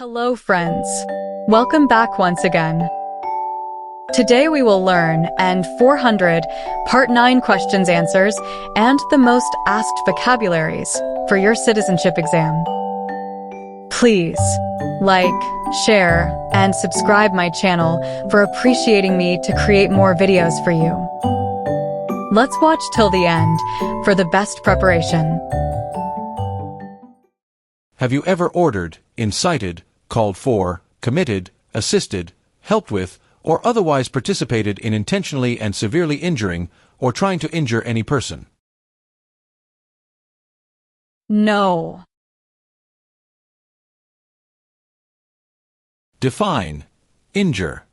Hello, friends. Welcome back once again. Today we will learn N-400 Part 9 questions answers and the most asked vocabularies for your citizenship exam. Please like, share, and subscribe my channel for appreciating me to create more videos for you. Let's watch till the end for the best preparation. Have you ever ordered, incited, called for, committed, assisted, helped with, or otherwise participated in intentionally and severely injuring or trying to injure any person? No. Define. Injure.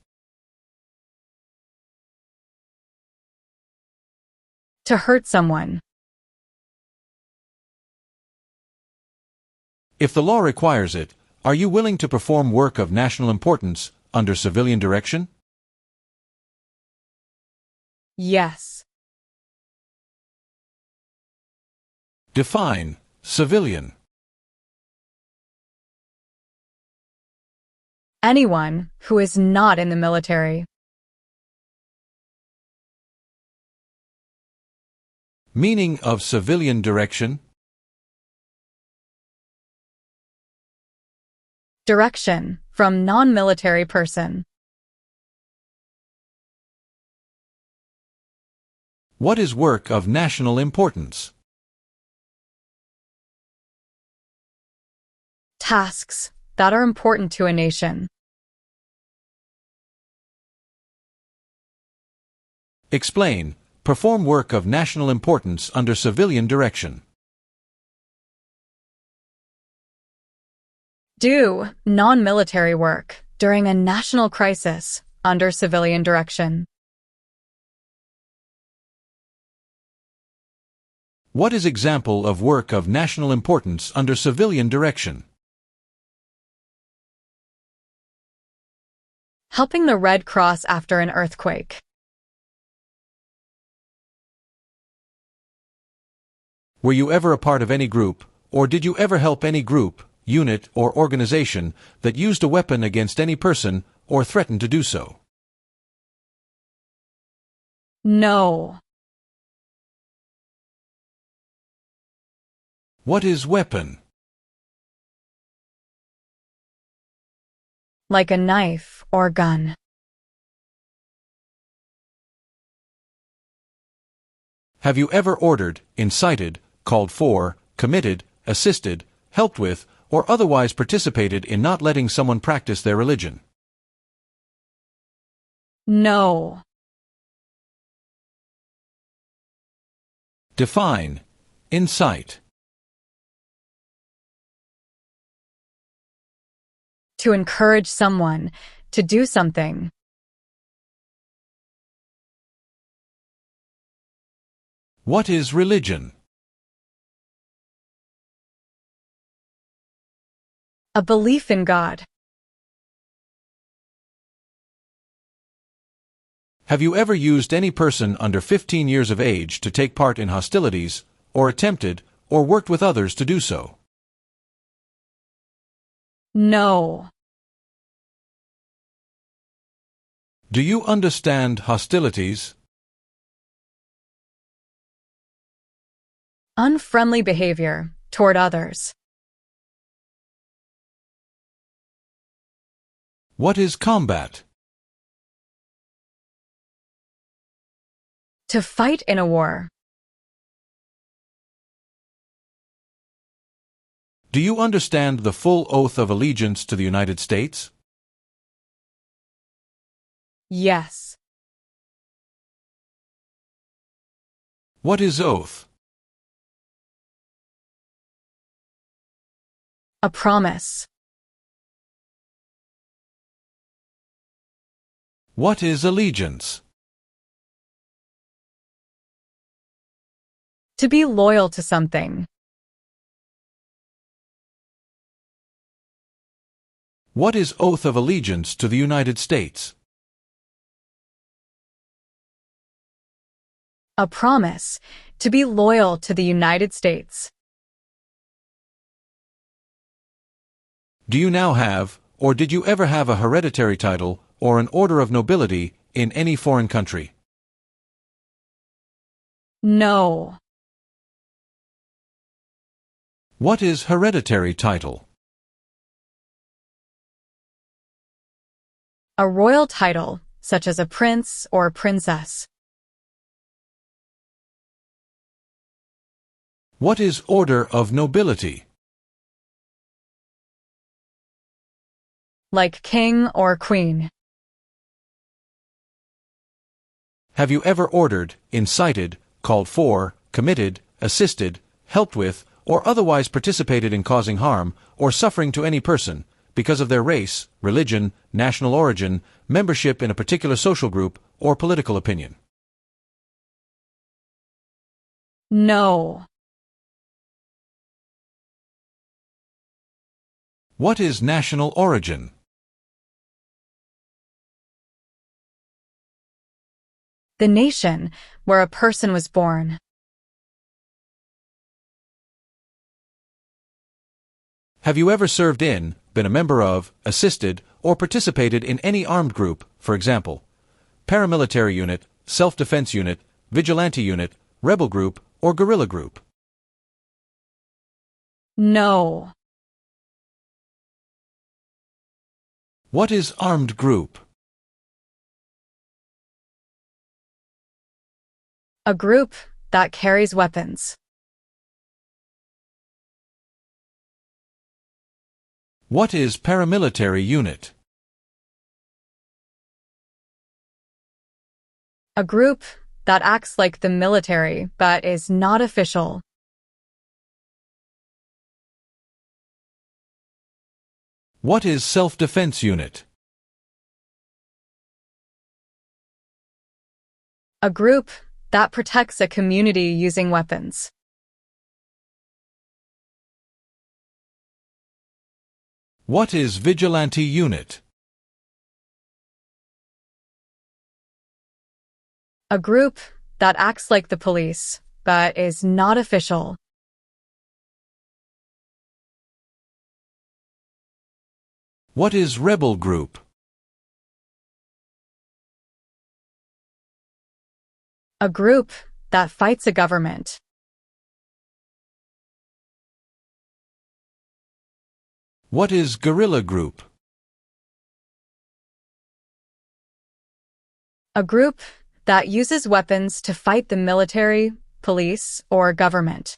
To hurt someone. If the law requires it, are you willing to perform work of national importance under civilian direction? Yes. Define. Civilian. Anyone who is not in the military. Meaning of civilian direction. Direction from non-military person. What is work of national importance? Tasks that are important to a nation. Explain. Perform work of national importance under civilian direction. Do non-military work during a national crisis under civilian direction. What is example of work of national importance under civilian direction? Helping the Red Cross after an earthquake. Were you ever a part of any group, or did you ever help any group, unit, or organization that used a weapon against any person or threatened to do so? No. What is weapon? Like a knife or gun. Have you ever ordered, incited, called for, committed, assisted, helped with, or otherwise participated in not letting someone practice their religion? No. Define. Incite. To encourage someone to do something. What is religion? A belief in God. Have you ever used any person under 15 years of age to take part in hostilities, or attempted, or worked with others to do so? No. Do you understand hostilities? Unfriendly behavior toward others. What is combat? To fight in a war. Do you understand the full oath of allegiance to the United States? Yes. What is oath? A promise. What is allegiance? To be loyal to something. What is oath of allegiance to the United States? A promise to be loyal to the United States. Do you now have, or did you ever have a hereditary title or an order of nobility in any foreign country? No. What is hereditary title? A royal title, such as a prince or princess. What is order of nobility? Like king or queen. Have you ever ordered, incited, called for, committed, assisted, helped with, or otherwise participated in causing harm or suffering to any person because of their race, religion, national origin, membership in a particular social group, or political opinion? No. What is national origin? The nation where a person was born. Have you ever served in, been a member of, assisted, or participated in any armed group, for example, paramilitary unit, self-defense unit, vigilante unit, rebel group, or guerrilla group? No. What is armed group? A group that carries weapons. What is paramilitary unit? A group that acts like the military but is not official. What is self-defense unit? A group that protects a community using weapons. What is vigilante unit? A group that acts like the police but is not official. What is rebel group? A group that fights a government. What is guerrilla group? A group that uses weapons to fight the military, police, or government.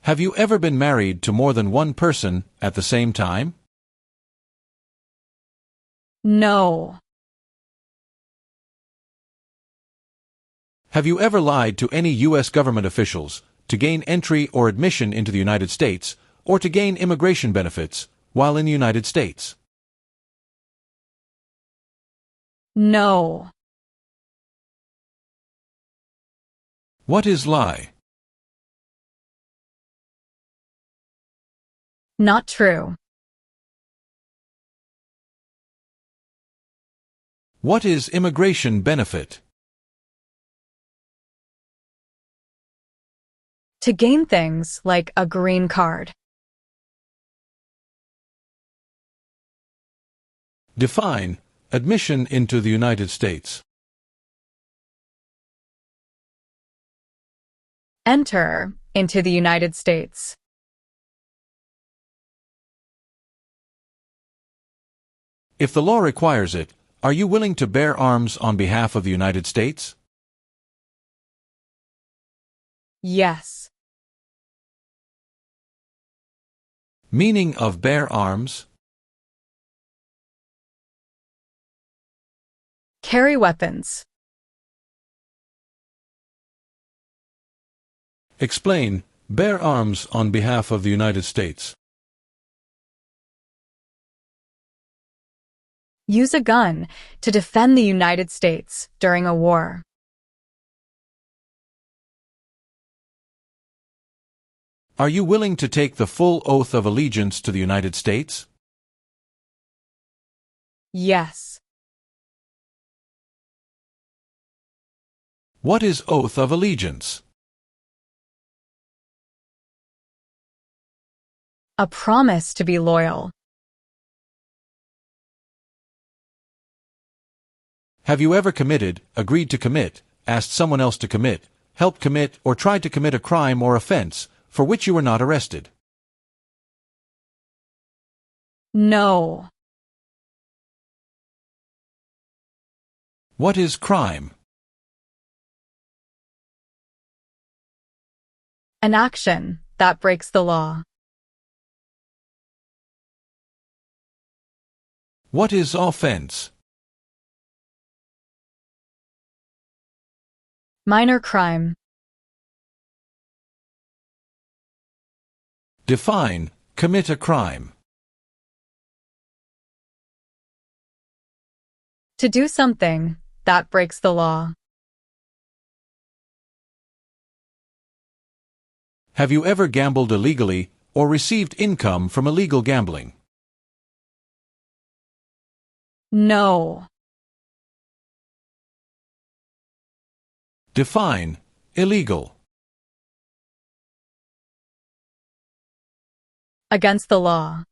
Have you ever been married to more than one person at the same time? No. Have you ever lied to any U.S. government officials to gain entry or admission into the United States or to gain immigration benefits while in the United States? No. What is lie? Not true. What is immigration benefit? To gain things like a green card. Define admission into the United States. Enter into the United States. If the law requires it, are you willing to bear arms on behalf of the United States? Yes. Meaning of bear arms? Carry weapons. Explain bear arms on behalf of the United States. Use a gun to defend the United States during a war. Are you willing to take the full oath of allegiance to the United States? Yes. What is oath of allegiance? A promise to be loyal. Have you ever committed, agreed to commit, asked someone else to commit, helped commit, or tried to commit a crime or offense for which you were not arrested? No. What is crime? An action that breaks the law. What is offense? Minor crime. Define, commit a crime. To do something that breaks the law. Have you ever gambled illegally or received income from illegal gambling? No. Define, illegal. Against the law.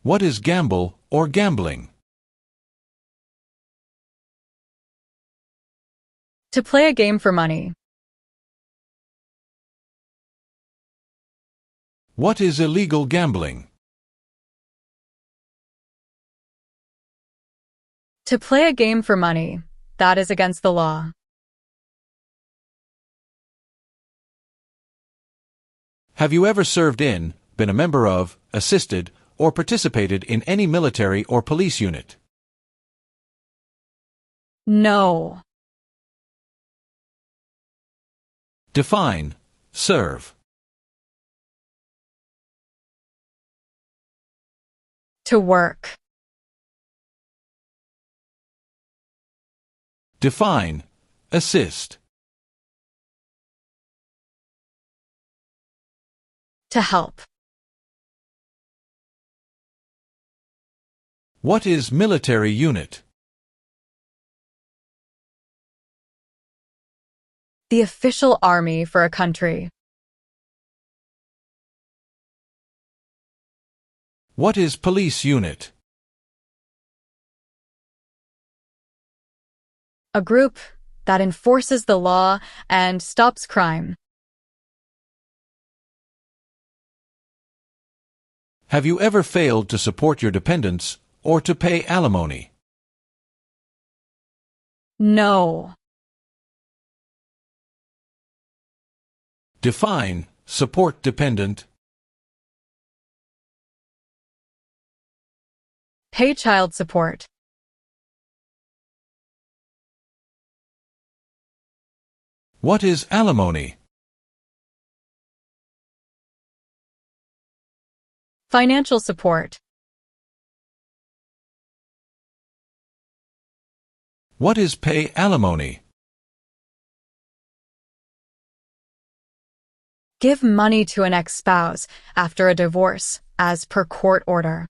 What is gamble or gambling? To play a game for money. What is illegal gambling? To play a game for money that is against the law. Have you ever served in, been a member of, assisted, or participated in any military or police unit? No. Define, serve. To work. Define, assist. To help. What is military unit? The official army for a country. What is police unit? A group that enforces the law and stops crime. Have you ever failed to support your dependents or to pay alimony? No. Define, support dependent. Pay child support. What is alimony? Financial support. What is pay alimony? Give money to an ex-spouse after a divorce, as per court order.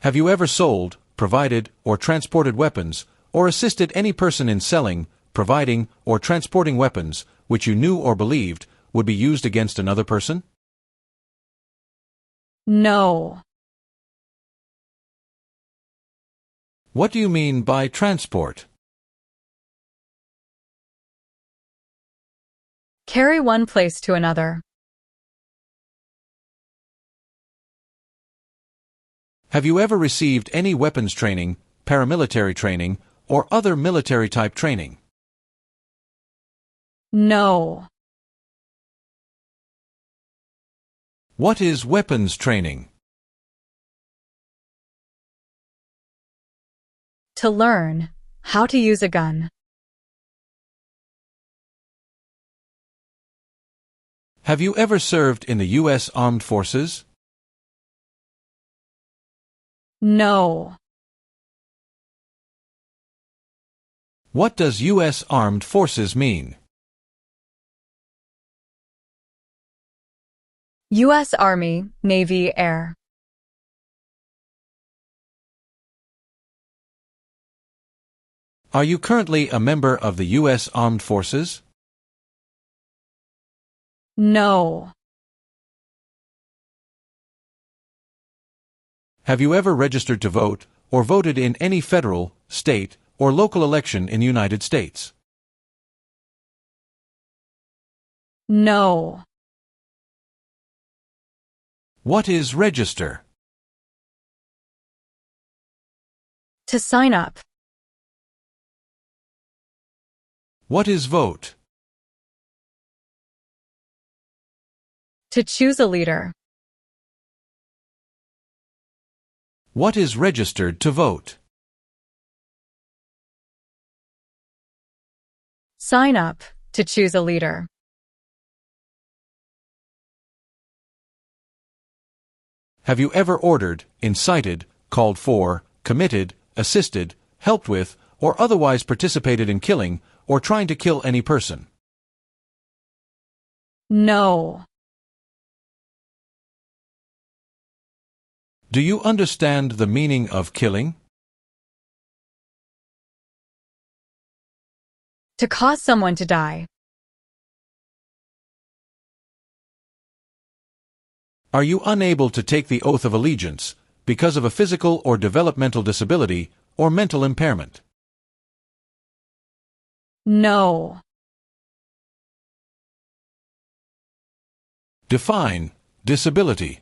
Have you ever sold, provided, or transported weapons, or assisted any person in selling, providing, or transporting weapons which you knew or believed would be used against another person? No. What do you mean by transport? Carry one place to another. Have you ever received any weapons training, paramilitary training, or other military-type training? No. What is weapons training? To learn how to use a gun. Have you ever served in the U.S. Armed Forces? No. What does U.S. Armed Forces mean? U.S. Army, Navy, Air. Are you currently a member of the U.S. Armed Forces? No. Have you ever registered to vote or voted in any federal, state, or local election in the United States? No. What is register? To sign up. What is vote? To choose a leader. What is registered to vote? Sign up. To choose a leader. Have you ever ordered, incited, called for, committed, assisted, helped with, or otherwise participated in killing or trying to kill any person? No. Do you understand the meaning of killing? To cause someone to die. Are you unable to take the oath of allegiance because of a physical or developmental disability or mental impairment? No. Define disability.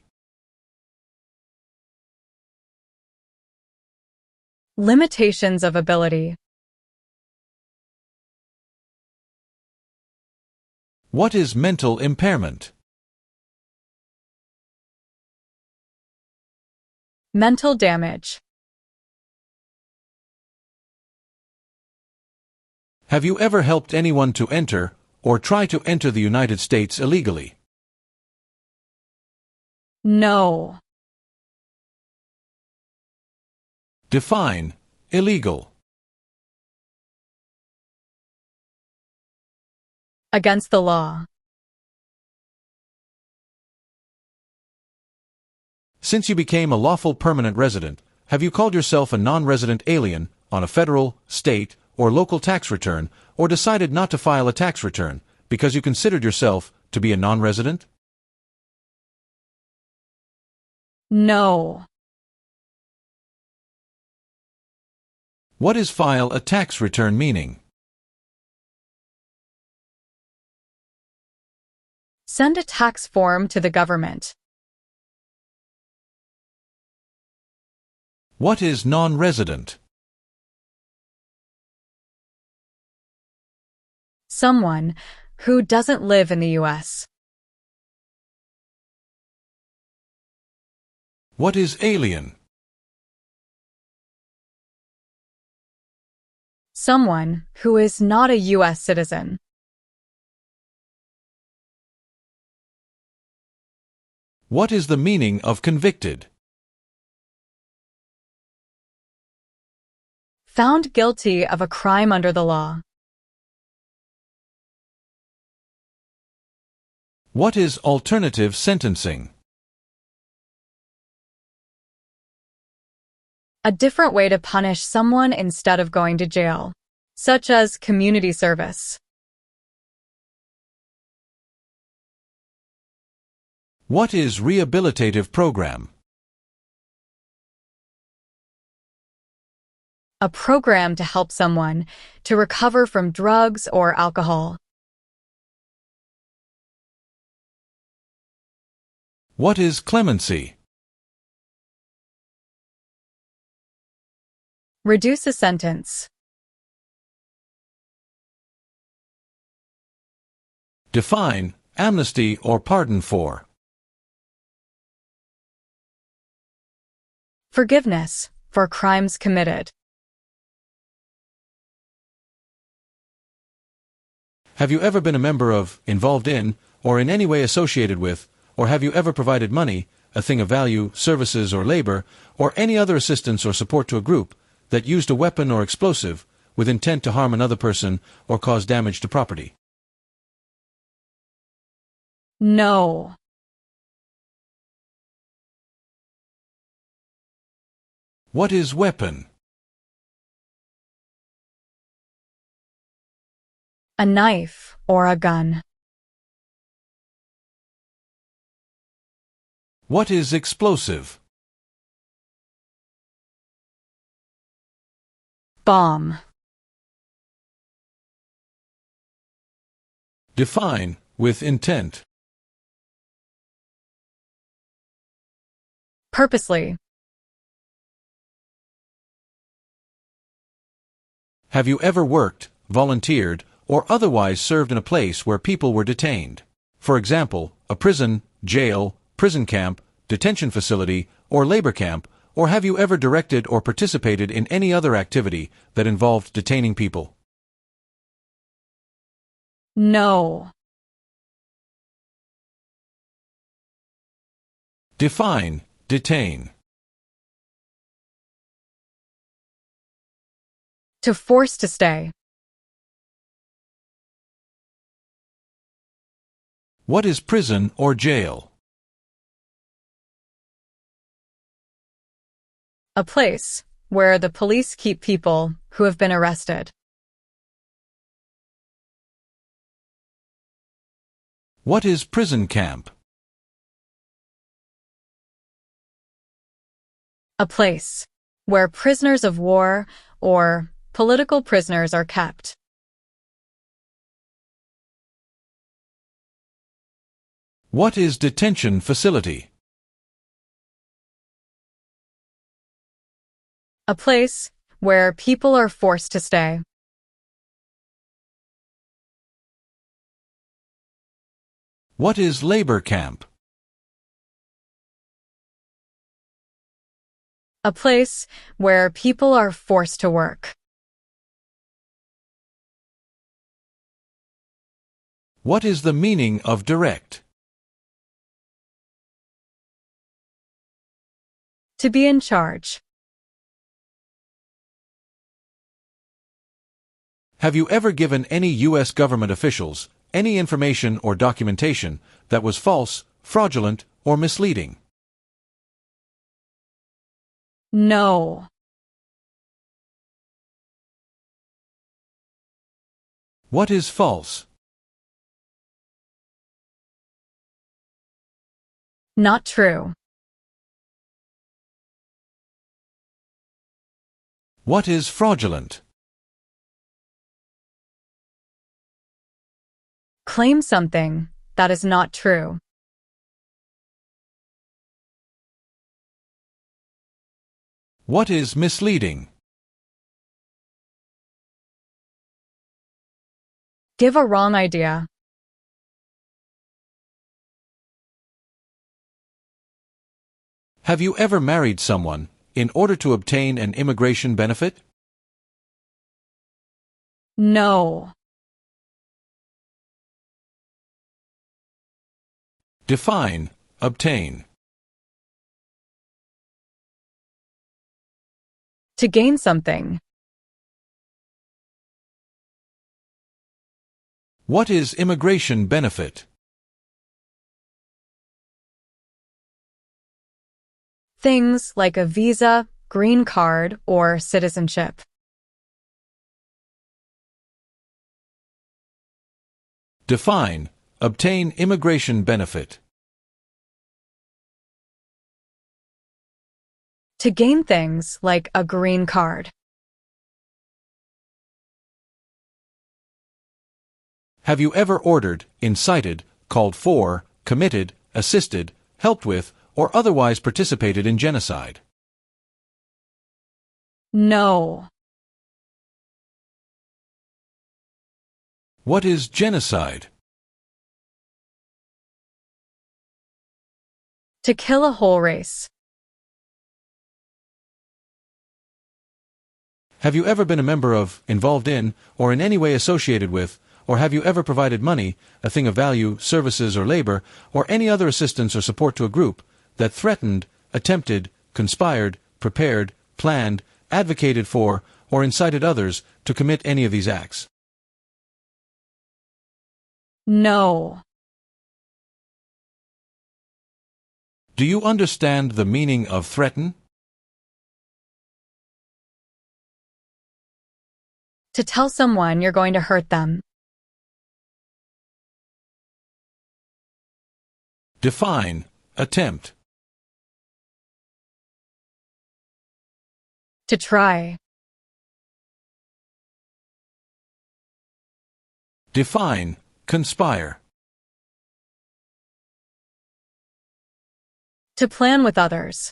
Limitations of ability. What is mental impairment? Mental damage. Have you ever helped anyone to enter or try to enter the United States illegally? No. Define illegal. Against the law. Since you became a lawful permanent resident, have you called yourself a non-resident alien on a federal, state, or local tax return, or decided not to file a tax return because you considered yourself to be a non-resident? No. What is file a tax return meaning? Send a tax form to the government. What is non-resident? Someone who doesn't live in the U.S. What is alien? Someone who is not a U.S. citizen. What is the meaning of convicted? Found guilty of a crime under the law. What is alternative sentencing? A different way to punish someone instead of going to jail, such as community service. What is rehabilitative program? A program to help someone to recover from drugs or alcohol. What is clemency? Reduce a sentence. Define amnesty or pardon for. Forgiveness for crimes committed. Have you ever been a member of, involved in, or in any way associated with, or have you ever provided money, a thing of value, services or labor, or any other assistance or support to a group that used a weapon or explosive with intent to harm another person or cause damage to property? No. What is weapon? A knife or a gun. What is explosive? Bomb. Define with intent. Purposely. Have you ever worked, volunteered, or otherwise served in a place where people were detained? For example, a prison, jail, prison camp, detention facility, or labor camp, or have you ever directed or participated in any other activity that involved detaining people? No. Define, detain. To force to stay. What is prison or jail? A place where the police keep people who have been arrested. What is prison camp? A place where prisoners of war or political prisoners are kept. What is detention facility? A place where people are forced to stay. What is labor camp? A place where people are forced to work. What is the meaning of direct? To be in charge. Have you ever given any U.S. government officials any information or documentation that was false, fraudulent, or misleading? No. What is false? Not true. What is fraudulent? Claim something that is not true. What is misleading? Give a wrong idea. Have you ever married someone in order to obtain an immigration benefit? No. Define, obtain. To gain something. What is immigration benefit? Things like a visa, green card, or citizenship. Define, obtain immigration benefit. To gain things like a green card. Have you ever ordered, incited, called for, committed, assisted, helped with, or otherwise participated in genocide? No. What is genocide? To kill a whole race. Have you ever been a member of, involved in, or in any way associated with, or have you ever provided money, a thing of value, services or labor, or any other assistance or support to a group that threatened, attempted, conspired, prepared, planned, advocated for, or incited others to commit any of these acts? No. Do you understand the meaning of threaten? To tell someone you're going to hurt them. Define, attempt. To try. Define, conspire. To plan with others.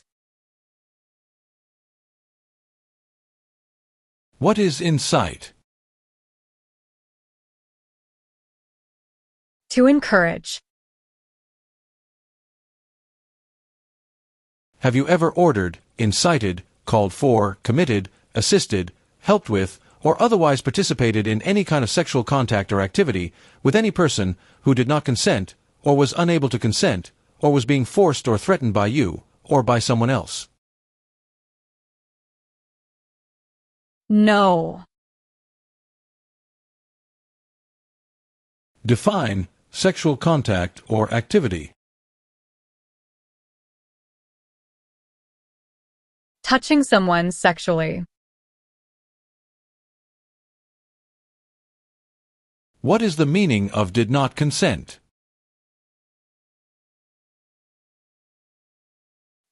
What is incite? To encourage. Have you ever ordered, incited, called for, committed, assisted, helped with, or otherwise participated in any kind of sexual contact or activity with any person who did not consent, or was unable to consent, or was being forced or threatened by you, or by someone else? No. Define, sexual contact or activity. Touching someone sexually. What is the meaning of did not consent?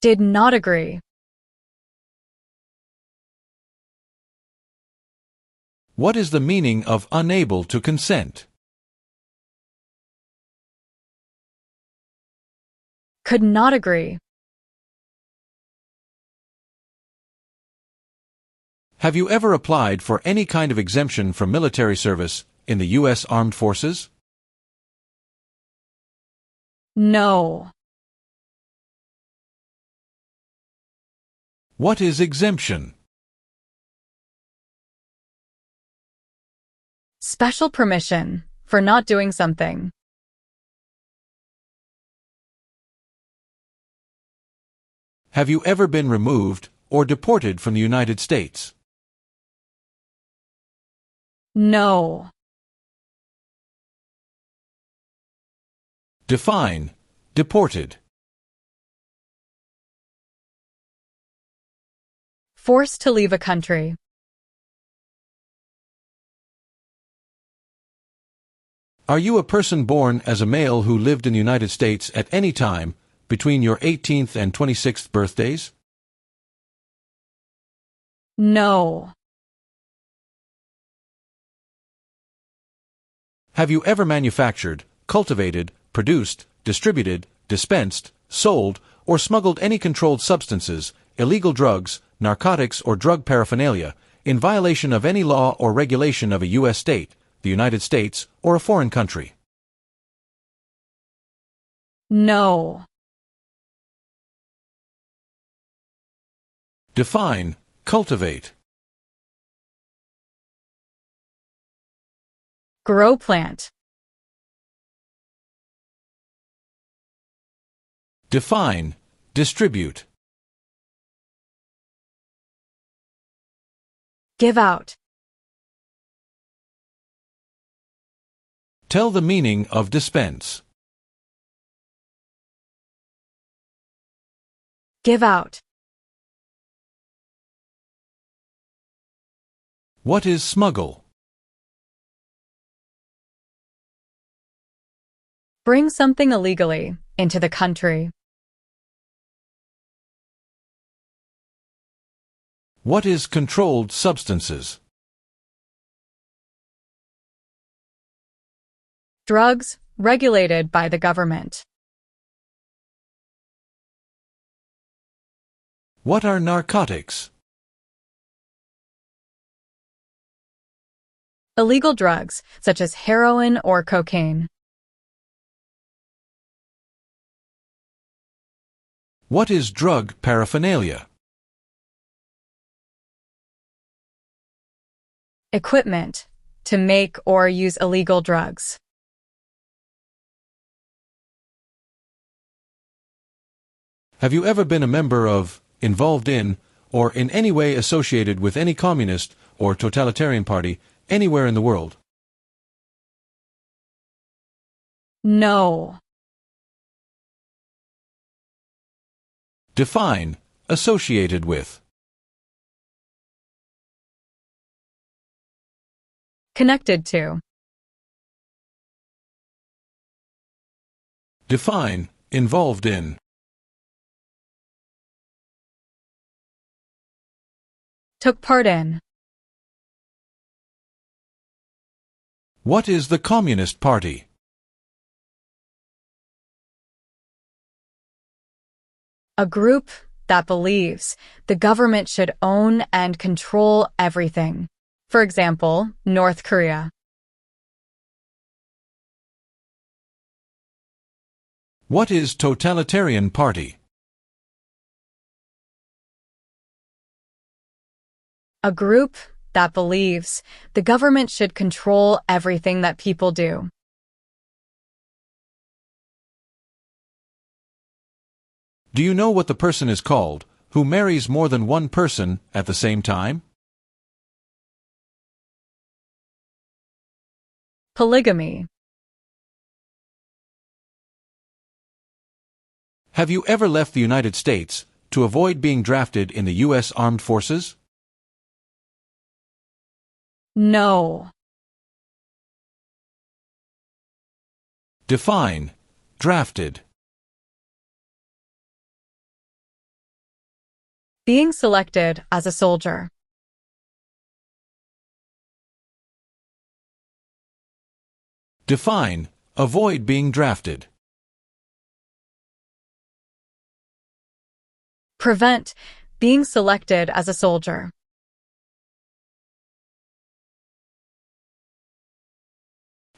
Did not agree. What is the meaning of unable to consent? Could not agree. Have you ever applied for any kind of exemption from military service in the U.S. Armed Forces? No. What is exemption? Special permission for not doing something. Have you ever been removed or deported from the United States? No. Define, deported. Forced to leave a country. Are you a person born as a male who lived in the United States at any time between your 18th and 26th birthdays? No. Have you ever manufactured, cultivated, produced, distributed, dispensed, sold, or smuggled any controlled substances, illegal drugs, narcotics, or drug paraphernalia in violation of any law or regulation of a U.S. state, the United States, or a foreign country? No. Define, cultivate. Grow plant. Define, distribute. Give out. Tell the meaning of dispense. Give out. What is smuggle? Bring something illegally into the country. What is controlled substances? Drugs regulated by the government. What are narcotics? Illegal drugs such as heroin or cocaine. What is drug paraphernalia? Equipment to make or use illegal drugs. Have you ever been a member of, involved in, or in any way associated with any communist or totalitarian party anywhere in the world? No. Define, associated with. Connected to. Define, Involved in. Took part in. What is the Communist Party? A group that believes the government should own and control everything. For example, North Korea. What is totalitarian party? A group that believes the government should control everything that people do. Do you know what the person is called who marries more than one person at the same time? Polygamy. Have you ever left the United States to avoid being drafted in the U.S. Armed Forces? No. Define. Drafted. Being selected as a soldier. Define. Avoid being drafted. Prevent being selected as a soldier.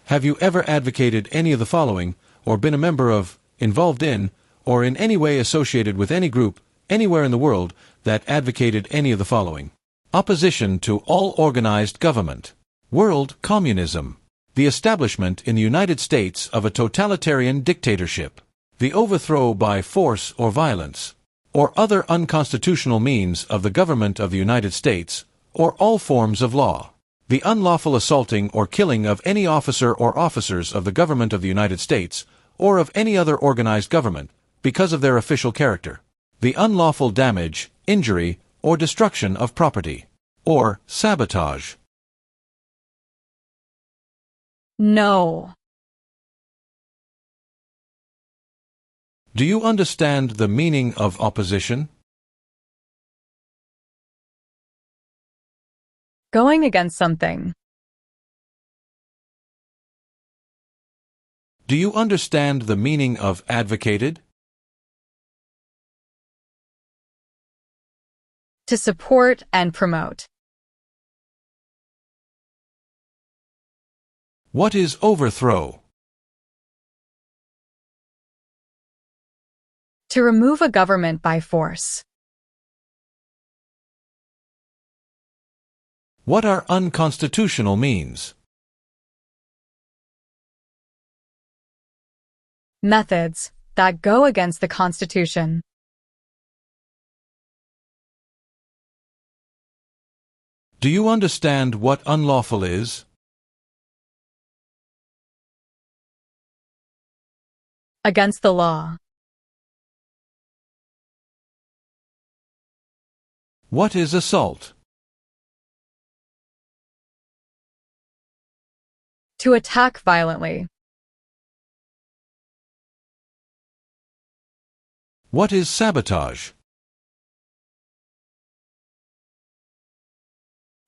Have you ever advocated any of the following, or been a member of, involved in, or in any way associated with any group, anywhere in the world, that advocated any of the following? Opposition to all organized government. World communism. The establishment in the United States of a totalitarian dictatorship. The overthrow by force or violence, or other unconstitutional means of the government of the United States, or all forms of law. The unlawful assaulting or killing of any officer or officers of the government of the United States, or of any other organized government, because of their official character. The unlawful damage, injury, or destruction of property. Or sabotage. No. Do you understand the meaning of opposition? Going against something. Do you understand the meaning of advocated? To support and promote. What is overthrow? To remove a government by force. What are unconstitutional means? Methods that go against the Constitution. Do you understand what unlawful is? Against the law. What is assault? To attack violently. What is sabotage?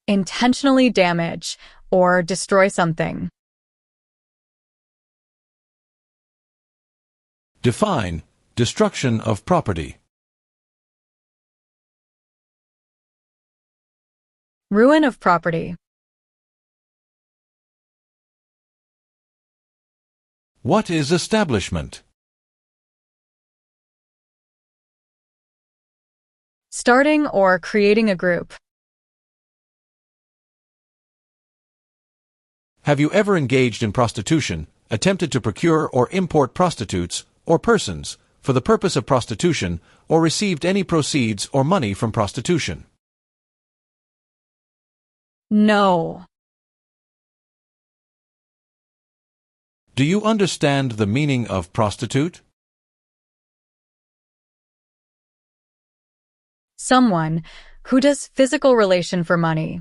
Intentionally damage or destroy something. Define. Destruction of property. Ruin of property. What is establishment? Starting or creating a group. Have you ever engaged in prostitution, attempted to procure or import prostitutes, or persons, for the purpose of prostitution, or received any proceeds or money from prostitution? No. Do you understand the meaning of prostitute? Someone who does physical relation for money.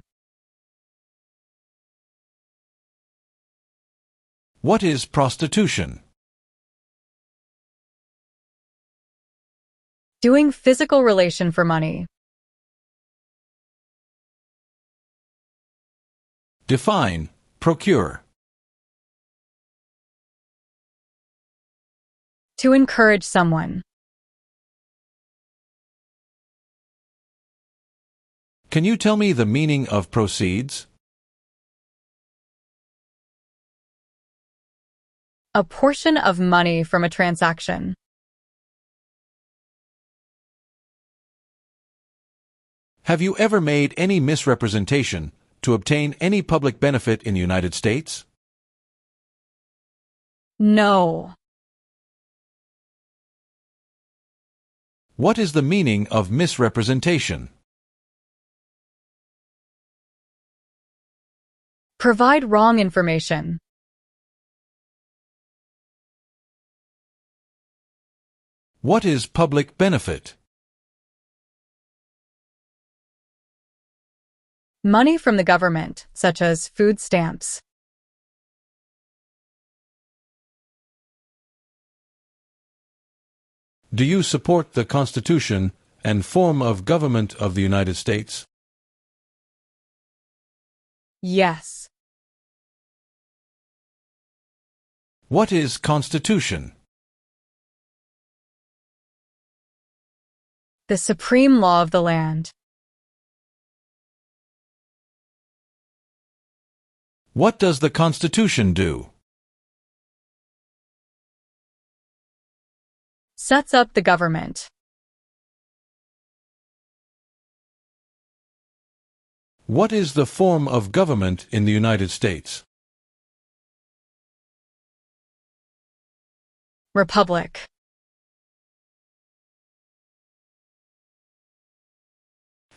What is prostitution? Doing physical relation for money. Define, procure. To encourage someone. Can you tell me the meaning of proceeds? A portion of money from a transaction. Have you ever made any misrepresentation to obtain any public benefit in the United States? No. What is the meaning of misrepresentation? Provide wrong information. What is public benefit? Money from the government, such as food stamps. Do you support the Constitution and form of government of the United States? Yes. What is Constitution? The supreme law of the land. What does the Constitution do? Sets up the government. What is the form of government in the United States? Republic.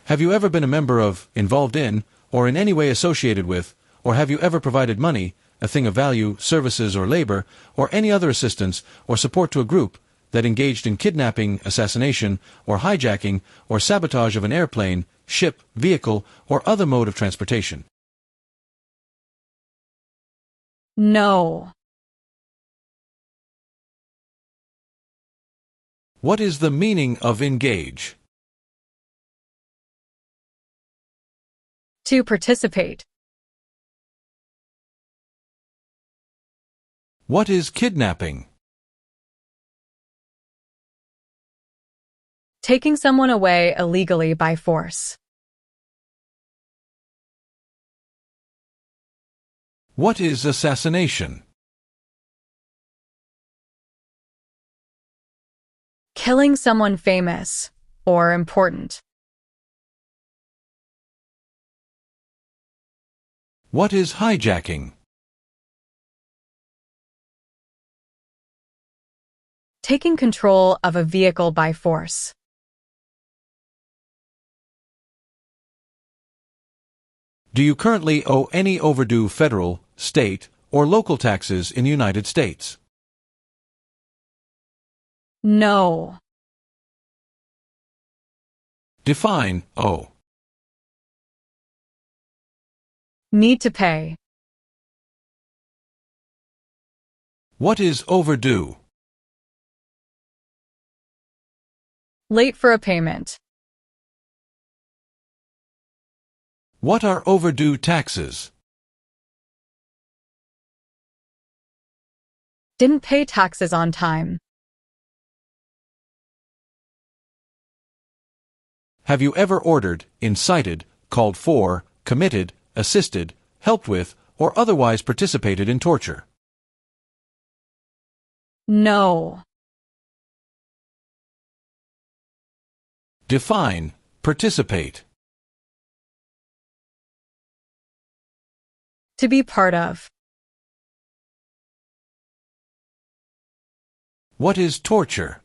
Have you ever been a member of, involved in, or in any way associated with, or have you ever provided money, a thing of value, services or labor, or any other assistance or support to a group that engaged in kidnapping, assassination, or hijacking, or sabotage of an airplane, ship, vehicle, or other mode of transportation? No. What is the meaning of engage? To participate. What is kidnapping? Taking someone away illegally by force. What is assassination? Killing someone famous or important. What is hijacking? Taking control of a vehicle by force. Do you currently owe any overdue federal, state, or local taxes in the United States? No. Define owe. Need to pay. What is overdue? Late for a payment. What are overdue taxes? Didn't pay taxes on time. Have you ever ordered, incited, called for, committed, assisted, helped with, or otherwise participated in torture? No. Define participate. To be part of. What is torture?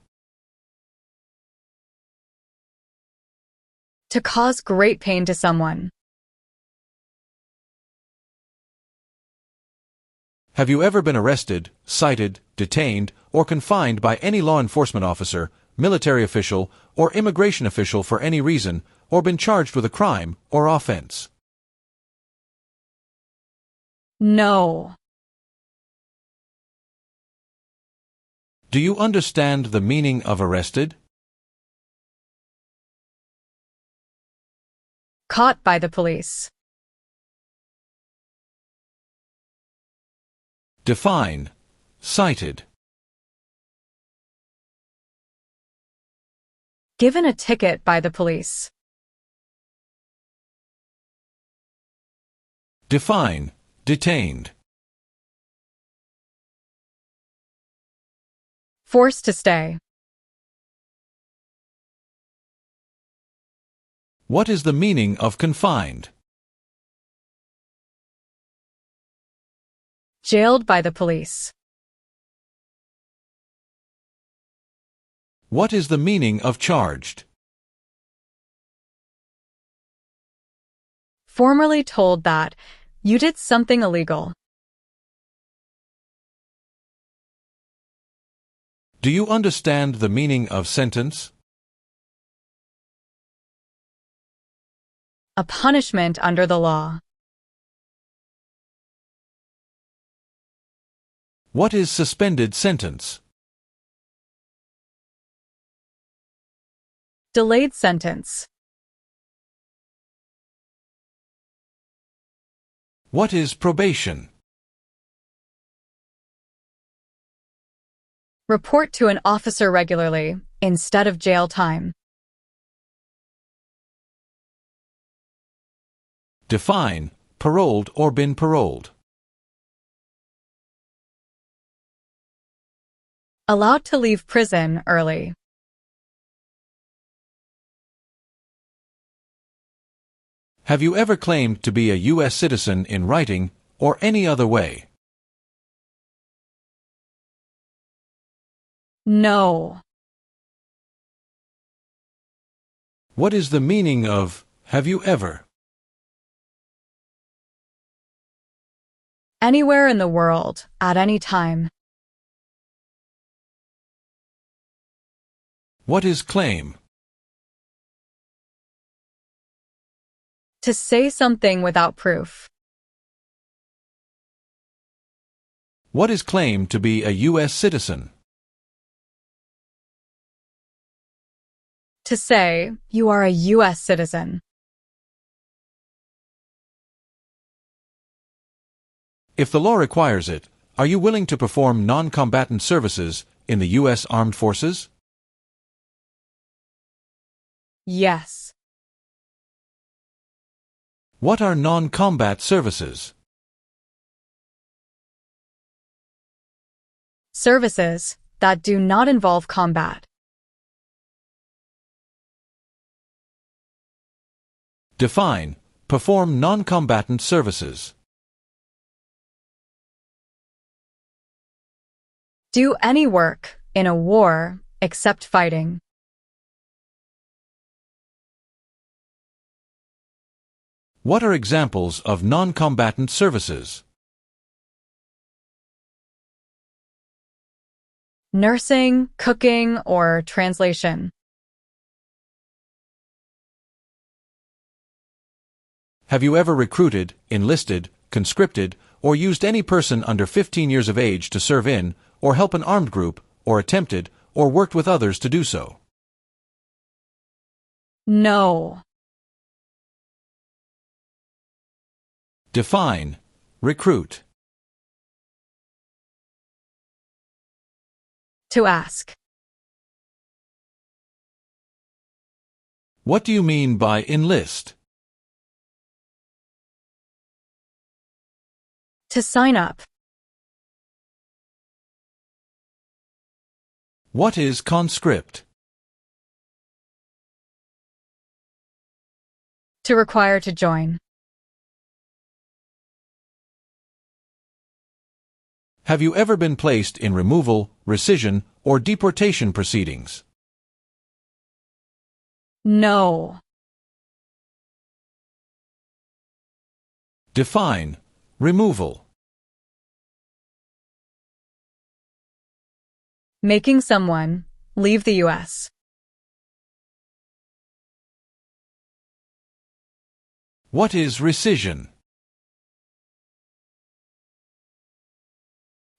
To cause great pain to someone. Have you ever been arrested, cited, detained, or confined by any law enforcement officer, military official, or immigration official for any reason, or been charged with a crime or offense? No. Do you understand the meaning of arrested? Caught by the police. Define. Cited. Given a ticket by the police. Define. Detained. Forced to stay. What is the meaning of confined? Jailed by the police. What is the meaning of charged? Formerly told that you did something illegal. Do you understand the meaning of sentence? A punishment under the law. What is suspended sentence? Delayed sentence. What is probation? Report to an officer regularly, instead of jail time. Define. Paroled or been paroled. Allowed to leave prison early. Have you ever claimed to be a U.S. citizen in writing or any other way? No. What is the meaning of have you ever? Anywhere in the world, at any time. What is claim? To say something without proof. What is claimed to be a U.S. citizen? To say, you are a U.S. citizen. If the law requires it, are you willing to perform non-combatant services in the U.S. Armed Forces? Yes. What are non-combat services? Services that do not involve combat. Define. Perform non-combatant services. Do any work in a war except fighting. What are examples of non-combatant services? Nursing, cooking, or translation. Have you ever recruited, enlisted, conscripted, or used any person under 15 years of age to serve in, or help an armed group, or attempted, or worked with others to do so? No. Define. Recruit. To ask. What do you mean by enlist? To sign up. What is conscript? To require to join. Have you ever been placed in removal, rescission, or deportation proceedings? No. Define. Removal. Making someone leave the U.S. What is rescission?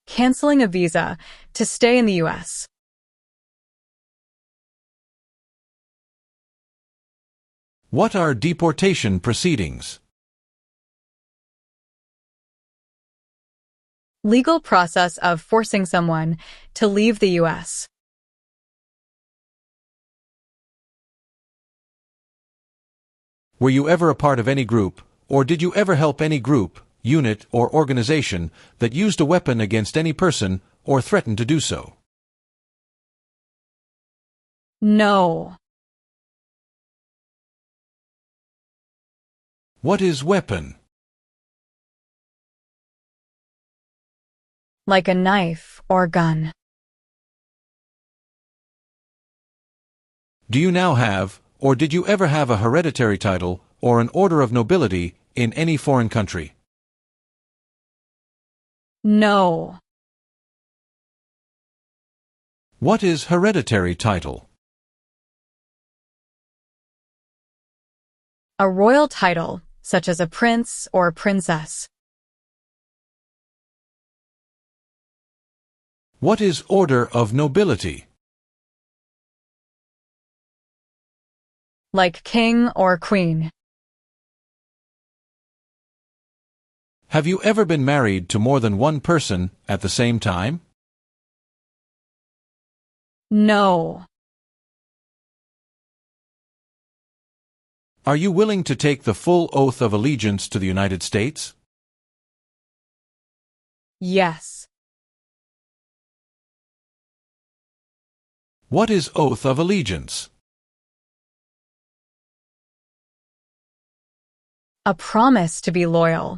Canceling a visa to stay in the U.S. What are deportation proceedings? Legal process of forcing someone to leave the U.S. Were you ever a part of any group, or did you ever help any group, unit, or organization that used a weapon against any person or threatened to do so? No. What is weapon? Like a knife or gun. Do you now have, or did you ever have a hereditary title or an order of nobility in any foreign country? No. What is hereditary title? A royal title, such as a prince or princess. What is order of nobility? Like king or queen. Have you ever been married to more than one person at the same time? No. Are you willing to take the full oath of allegiance to the United States? Yes. What is oath of allegiance? A promise to be loyal.